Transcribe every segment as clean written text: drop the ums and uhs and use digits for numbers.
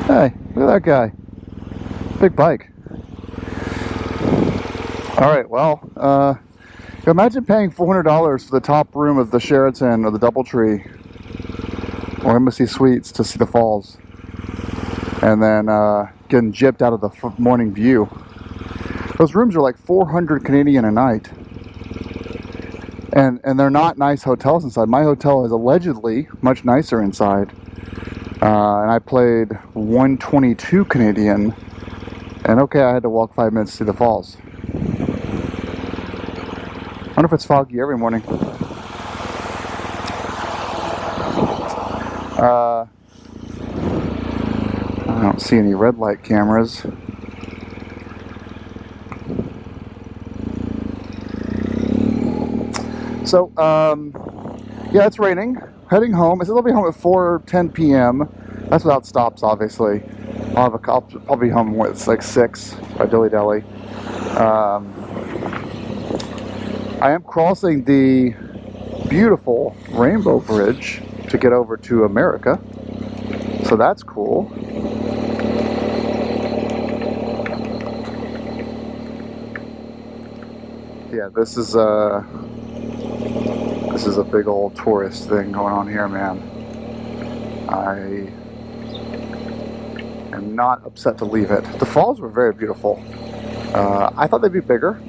Hey, look at that guy. Big bike. Alright, well, imagine paying $400 for the top room of the Sheraton or the DoubleTree or Embassy Suites to see the falls. And then getting gypped out of the morning view. Those rooms are like 400 Canadian a night. And they're not nice hotels inside. My hotel is allegedly much nicer inside. And I paid 122 Canadian. And okay, I had to walk 5 minutes to see the falls. I wonder if it's foggy every morning. I don't see any red light cameras. So, yeah, it's raining. Heading home. It says I'll be home at 4:10 p.m. That's without stops, obviously. I'll probably be home when it's like 6 by Dilly Dally. I am crossing the beautiful Rainbow Bridge to get over to America. So that's cool. Yeah, this is a big old tourist thing going on here, man. I am not upset to leave it. The falls were very beautiful. I thought they'd be bigger.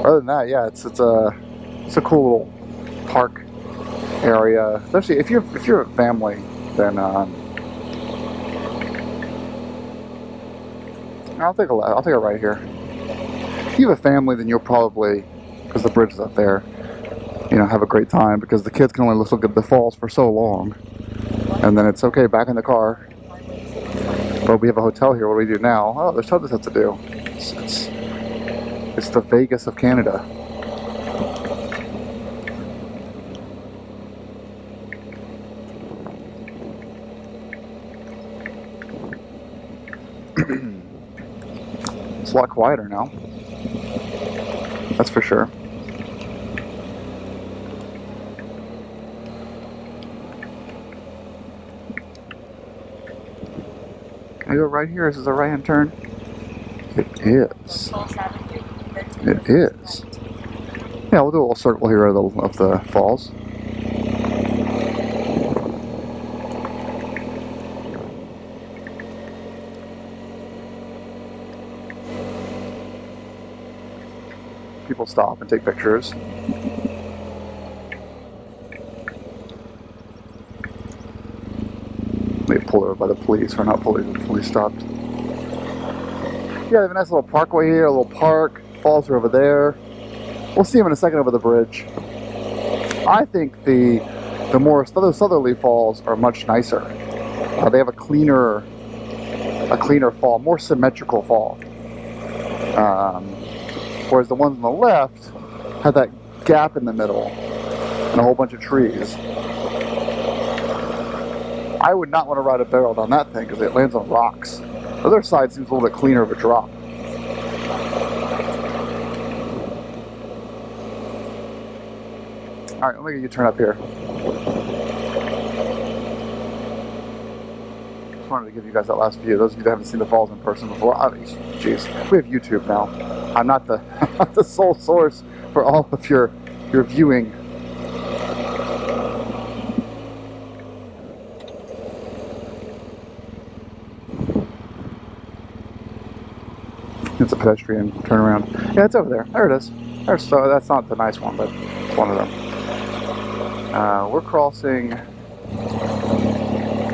Other than that, yeah, it's a cool little park area. Especially if you're a family, then I'll take a right here. If you have a family, then you'll probably, because the bridge is up there, you know, have a great time, because the kids can only look at the falls for so long, and then it's okay back in the car. But we have a hotel here. What do we do now? Oh, there's tons of stuff to do. It's the Vegas of Canada. It's a lot quieter now. That's for sure. Can I go right here? Is this a right-hand turn? It is. It is. Yeah, we'll do a little circle here of the falls. People stop and take pictures. They pulled over by the police, or not fully stopped. Yeah, they have a nice little parkway here, a little park. Falls are over there. We'll see them in a second over the bridge. I think the more southerly falls are much nicer. They have a cleaner fall, more symmetrical fall. Whereas the ones on the left have that gap in the middle and a whole bunch of trees. I would not want to ride a barrel down that thing because it lands on rocks. The other side seems a little bit cleaner of a drop. Alright, let me get you turn up here. Just wanted to give you guys that last view. Those of you that haven't seen the falls in person before, jeez, we have YouTube now. I'm not the the sole source for all of your viewing. It's a pedestrian turnaround. Yeah, it's over there. There it is. So that's not the nice one, but it's one of them. We're crossing.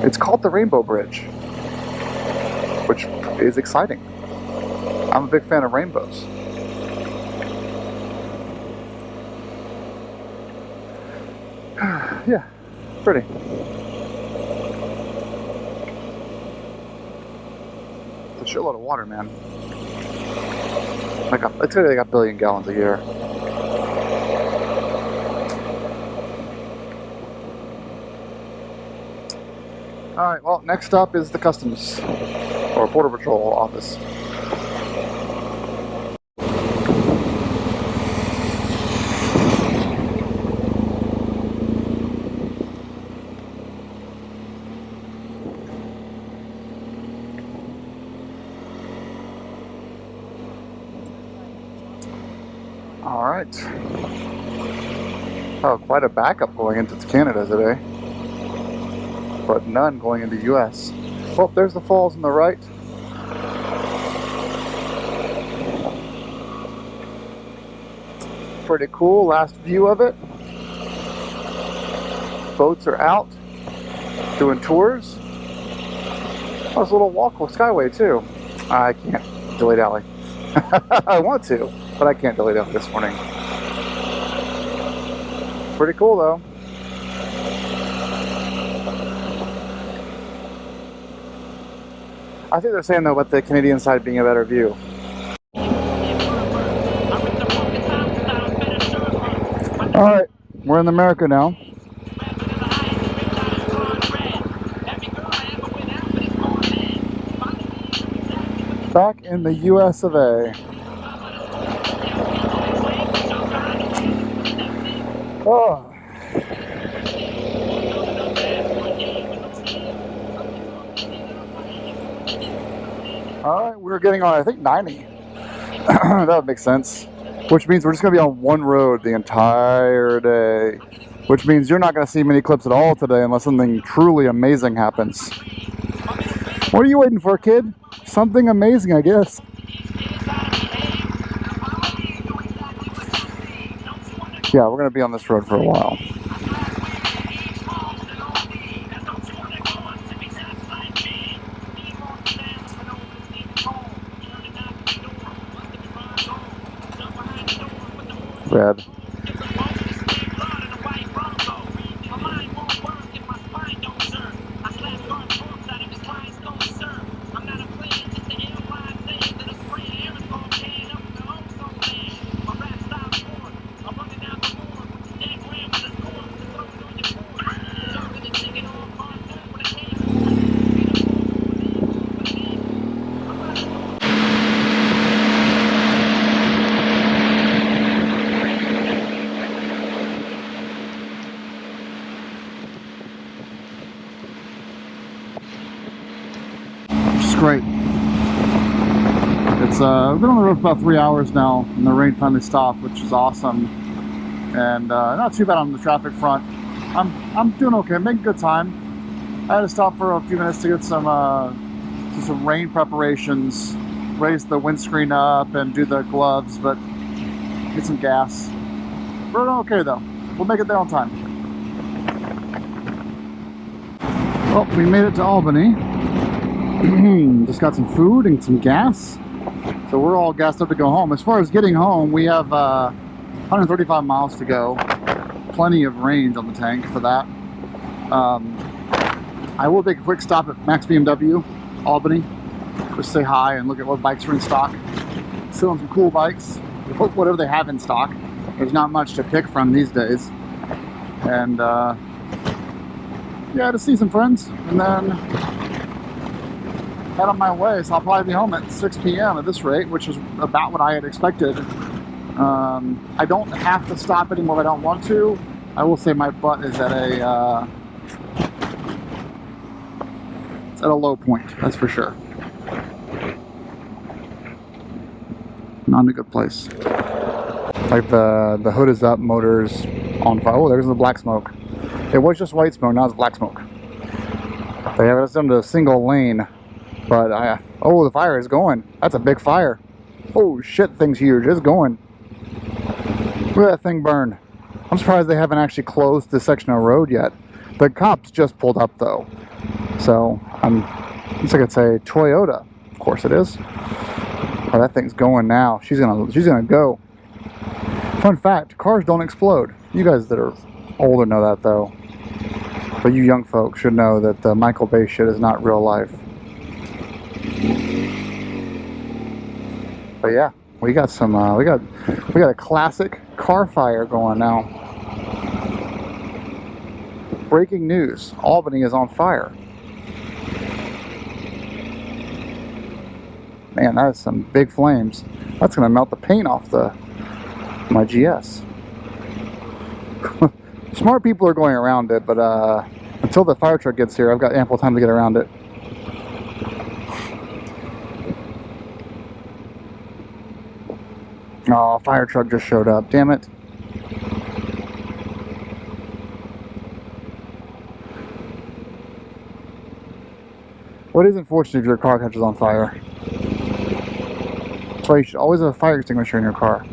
It's called the Rainbow Bridge, which is exciting. I'm a big fan of rainbows. Yeah, pretty. It's a shitload of water, man. I'd say they got 1 billion gallons a year. Alright, well, next up is the Customs or Border Patrol office. right. Oh, quite a backup going into Canada today, but none going into US. Oh, there's the falls on the right. Pretty cool. Last view of it. Boats are out doing tours. Oh, there's a little walk with Skyway too. I can't dilly-dally. I want to, but I can't dilly-dally this morning. Pretty cool though. I think they're saying though about the Canadian side being a better view. Alright, we're in America now. Back in the US of A. Oh. Alright, we're getting on, I think, 90. That would make sense. Which means we're just going to be on one road the entire day. Which means you're not going to see many clips at all today unless something truly amazing happens. What are you waiting for, kid? Something amazing, I guess. Yeah, we're going to be on this road for a while. Red. Great. It's we've been on the road for about 3 hours now, and the rain finally stopped, which is awesome. And not too bad on the traffic front. I'm doing okay, making good time. I had to stop for a few minutes to get some rain preparations, raise the windscreen up, and do the gloves, but get some gas. We're doing okay though. We'll make it there on time. Well, we made it to Albany. Just got some food and some gas, so we're all gassed up to go home. As far as getting home, we have 135 miles to go. Plenty of range on the tank for that. I will take a quick stop at Max BMW Albany, just say hi and look at what bikes are in stock. Still on some cool bikes, whatever they have in stock. There's not much to pick from these days. And yeah, to see some friends, and then head on my way. So I'll probably be home at 6 p.m. at this rate, which is about what I had expected. I don't have to stop anymore if I don't want to. I will say my butt is at a low point, that's for sure. Not in a good place. Like the hood is up, motor's on fire. Oh, there's the black smoke. It was just white smoke, now it's black smoke. They have us done to a single lane. But oh, the fire is going. That's a big fire. Oh shit, thing's huge. It's going. Look at that thing burn. I'm surprised they haven't actually closed this section of road yet. The cops just pulled up though. So it's like it's a Toyota. Of course it is. Oh, that thing's going now. She's gonna go. Fun fact, cars don't explode. You guys that are older know that though. But you young folks should know that the Michael Bay shit is not real life. But yeah, we got some we got a classic car fire going now. Breaking news, Albany is on fire. Man, that is some big flames. That's gonna melt the paint off my GS. Smart people are going around it, but until the fire truck gets here, I've got ample time to get around it. Oh, fire truck just showed up. Damn it. Well, it is unfortunate if your car catches on fire. That's why you should always have a fire extinguisher in your car.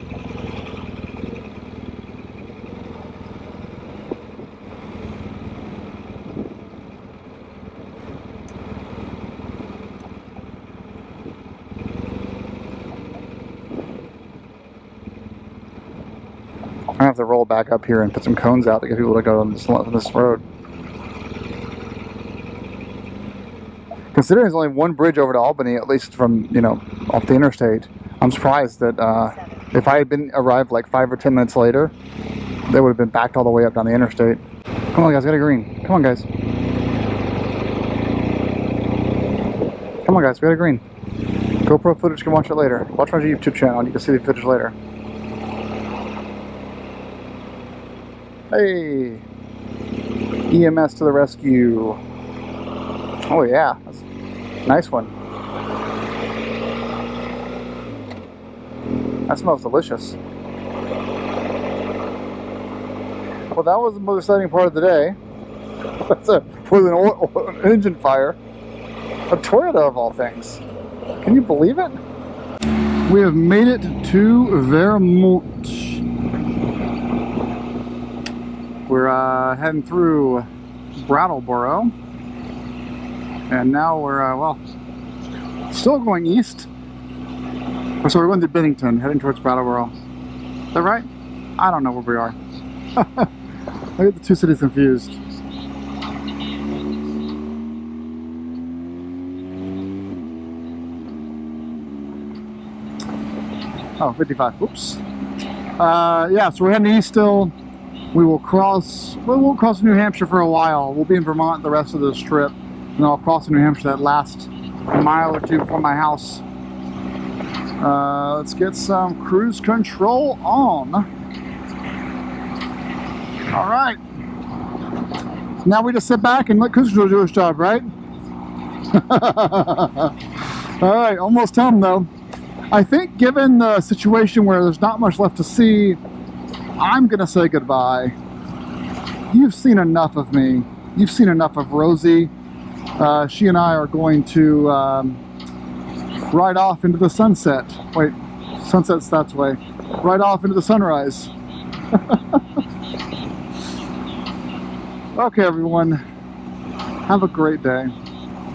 I have to roll back up here and put some cones out to get people to go on this road. Considering there's only one bridge over to Albany, at least from, you know, off the interstate, I'm surprised that if I had arrived like 5 or 10 minutes later, they would have been backed all the way up down the interstate. Come on, guys, got a green. Come on, guys. Come on, guys, we got a green. GoPro footage, you can watch it later. Watch my YouTube channel and you can see the footage later. Hey! EMS to the rescue. Oh yeah, that's a nice one. That smells delicious. Well, that was the most exciting part of the day. Was an engine fire. A Toyota of all things. Can you believe it? We have made it to Vermont. We're heading through Brattleboro. And now we're, well, still going east. So we're going to Bennington, heading towards Brattleboro. Is that right? I don't know where we are. I get the two cities confused. Oh, 55. Oops. Yeah, so we're heading east still. We will cross, well, we won't cross New Hampshire for a while. We'll be in Vermont the rest of this trip. And I'll cross New Hampshire that last mile or two before my house. Let's get some cruise control on. All right. Now we just sit back and let cruise control do its job, right? All right, almost home though. I think given the situation where there's not much left to see, I'm gonna say goodbye. You've seen enough of me. You've seen enough of Rosie. She and I are going to ride off into the sunset. Wait, sunset's that way. Ride off into the sunrise. Okay, everyone. Have a great day.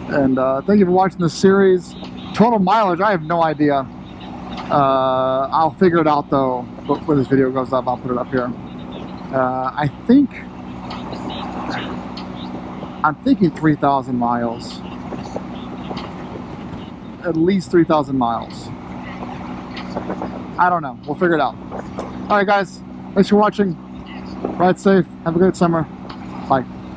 And thank you for watching this series. Total mileage, I have no idea. I'll figure it out though. When this video goes up, I'll put it up here. I'm thinking 3,000 miles. At least 3,000 miles. I don't know. We'll figure it out. Alright guys, thanks for watching. Ride safe. Have a good summer. Bye.